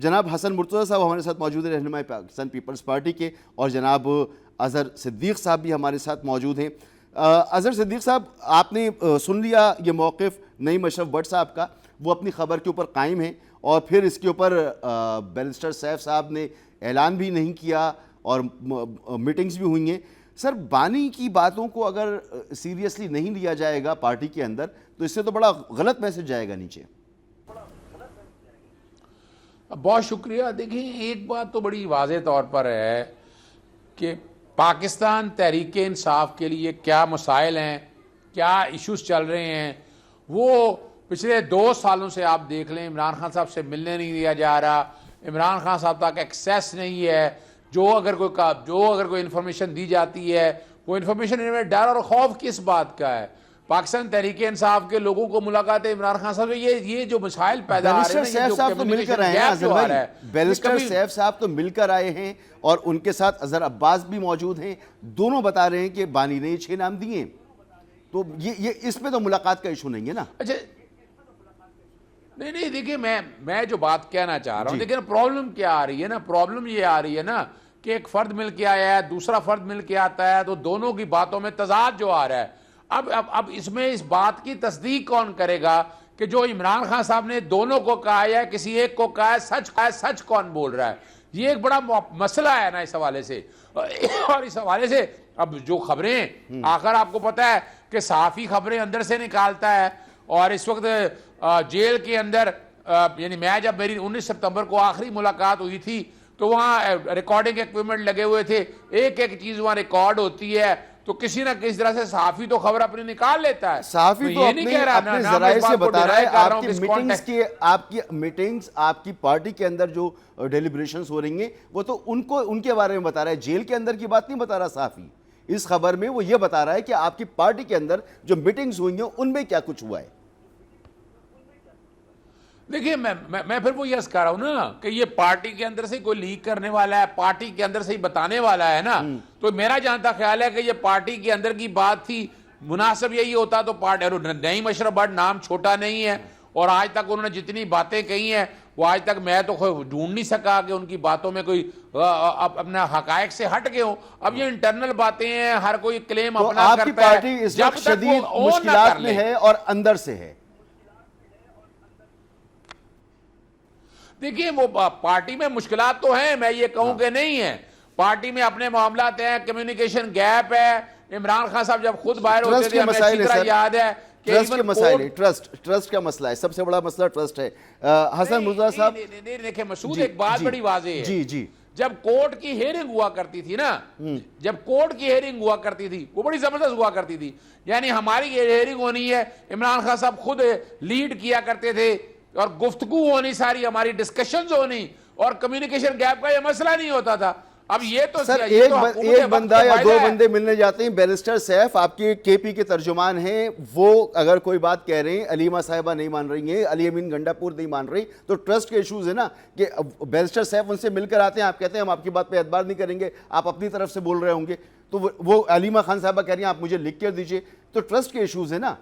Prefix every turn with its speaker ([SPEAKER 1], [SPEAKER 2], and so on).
[SPEAKER 1] جناب حسن مرتضیٰ صاحب ہمارے ساتھ موجود ہیں، رہنمائی پاکستان پیپلز پارٹی کے، اور جناب اظہر صدیق صاحب بھی ہمارے ساتھ موجود ہیں۔ اظہر صدیق صاحب، آپ نے سن لیا یہ موقف نعیم اشرف بٹ صاحب کا، وہ اپنی خبر کے اوپر قائم ہیں، اور پھر اس کے اوپر بیرسٹر سیف صاحب نے اعلان بھی نہیں کیا اور میٹنگز بھی ہوئی ہیں۔ سر، بانی کی باتوں کو اگر سیریسلی نہیں لیا جائے گا پارٹی کے اندر تو اس سے تو بڑا غلط میسج جائے گا نیچے۔
[SPEAKER 2] بہت شکریہ۔ دیکھیں، ایک بات تو بڑی واضح طور پر ہے کہ پاکستان تحریک انصاف کے لیے کیا مسائل ہیں، کیا ایشوز چل رہے ہیں، وہ پچھلے 2 سالوں سے آپ دیکھ لیں۔ عمران خان صاحب سے ملنے نہیں دیا جا رہا، عمران خان صاحب تک ایکسیس نہیں ہے، جو اگر کوئی انفارمیشن دی جاتی ہے وہ انفارمیشن ان میں ڈر اور خوف کس بات کا ہے؟ پاکستان تحریک انصاف کے لوگوں کو ملاقات عمران خان صاحب سے یہ جو مسائل پیدا آ رہے ہیں،
[SPEAKER 1] سیف صاحب تو مل کر آئے ہیں، بیرسٹر سیف صاحب تو مل کر آئے ہیں، اور ان کے ساتھ اظہر عباس بھی موجود ہیں، دونوں بتا رہے ہیں کہ بانی نے 6 نام دیے ہیں، تو یہ اس میں تو ملاقات کا ایشو نہیں ہے نا۔
[SPEAKER 2] اچھا، نہیں دیکھیں، میں جو بات کہنا چاہ رہا ہوں، لیکن پرابلم کیا آ رہی ہے نا، پرابلم یہ آ رہی ہے نا کہ ایک فرد مل کے آیا ہے، دوسرا فرد مل کے آتا ہے، تو دونوں کی باتوں میں تضاد جو آ رہا ہے۔ اب اس میں اس بات کی تصدیق کون کرے گا کہ جو عمران خان صاحب نے دونوں کو کہا ہے یا کسی ایک کو کہا ہے، سچ کون بول رہا ہے؟ یہ ایک بڑا مسئلہ ہے نا اس حوالے سے۔ اور اس حوالے سے اب جو خبریں، آخر آپ کو پتہ ہے کہ صحافی خبریں اندر سے نکالتا ہے، اور اس وقت جیل کے اندر، یعنی میں جب میری 19 ستمبر کو آخری ملاقات ہوئی تھی تو وہاں ریکارڈنگ ایکوپمنٹ لگے ہوئے تھے، ایک چیز وہاں ریکارڈ ہوتی ہے، تو کسی نہ کسی طرح سے صحافی تو خبر اپنی نکال لیتا ہے۔
[SPEAKER 1] صحافی تو اپنے ذرائع سے بتا رہا ہے، آپ کی میٹنگز، آپ کی پارٹی کے اندر جو ڈیلیبریشنز ہو رہی ہیں، وہ تو ان کے بارے میں بتا رہا ہے، جیل کے اندر کی بات نہیں بتا رہا صحافی۔ اس خبر میں وہ یہ بتا رہا ہے کہ آپ کی پارٹی کے اندر جو میٹنگز ہوئی ہیں ان میں کیا کچھ ہوا ہے۔
[SPEAKER 2] دیکھیے، میں پھر وہ یس کہہ رہا ہوں نا کہ یہ پارٹی کے اندر سے کوئی لیک کرنے والا ہے، پارٹی کے اندر سے ہی بتانے والا ہے نا، تو میرا جانتا خیال ہے کہ یہ پارٹی کے اندر کی بات تھی، مناسب یہی ہوتا تو نعیم اشرف بٹ نام چھوٹا نہیں ہے، اور آج تک انہوں نے جتنی باتیں کہی ہیں وہ آج تک میں تو ڈھونڈ نہیں سکا کہ ان کی باتوں میں کوئی اپنا حقائق سے ہٹ گئے ہوں۔ اب یہ انٹرنل باتیں ہیں، ہر کوئی کلیم اپنا
[SPEAKER 1] آپ کی
[SPEAKER 2] کرتا ہے،
[SPEAKER 1] پارٹی اس وقت شدید مشکلات میں ہے اور اندر سے ہے۔
[SPEAKER 2] دیکھیے، وہ پارٹی میں مشکلات تو ہیں، میں یہ کہوں کہ نہیں ہیں، پارٹی میں اپنے معاملات ہیں، کمیونیکیشن گیپ ہے۔ عمران خان صاحب جب خود باہر ہوتے تھے، ہمیں اچھی طرح یاد ہے کہ
[SPEAKER 1] ٹرسٹ کے مسائل ہے، ٹرسٹ کا مسئلہ ہے، سب سے بڑا مسئلہ ٹرسٹ ہے۔ حسن مرتضیٰ صاحب،
[SPEAKER 2] دیکھیں مسعود، ایک بات بڑی واضح ہے، جب کورٹ کی ہیئرنگ ہوا کرتی تھی نا، جب کورٹ کی ہیئرنگ ہوا کرتی تھی وہ بڑی زبردست ہوا کرتی تھی، یعنی ہماری ہیئرنگ ہونی ہے، عمران خان صاحب خود لیڈ کیا کرتے تھے، اور گفتگو ہونی، ساری ہماری ڈسکشنز ہونی، اور کمیونیکیشن گیپ کا یہ مسئلہ نہیں ہوتا تھا۔ اب یہ تو
[SPEAKER 1] سر، ایک بندہ یا 2 بندے ملنے جاتے ہیں، بیرسٹر سیف آپ کے کے پی کے ترجمان ہیں، وہ اگر کوئی بات کہہ رہے ہیں، علیمہ صاحبہ نہیں مان رہی ہیں، علی امین گنڈا پور نہیں مان رہی، تو ٹرسٹ کے ایشوز ہیں نا، کہ بیرسٹر سیف ان سے مل کر آتے ہیں، آپ کہتے ہیں ہم آپ کی بات پہ اعتبار نہیں کریں گے، آپ اپنی طرف سے بول رہے ہوں گے، تو وہ علیمہ خان صاحبہ کہہ رہی ہیں آپ مجھے لکھ کر دیجئے، تو ٹرسٹ کے ایشوز ہیں نا۔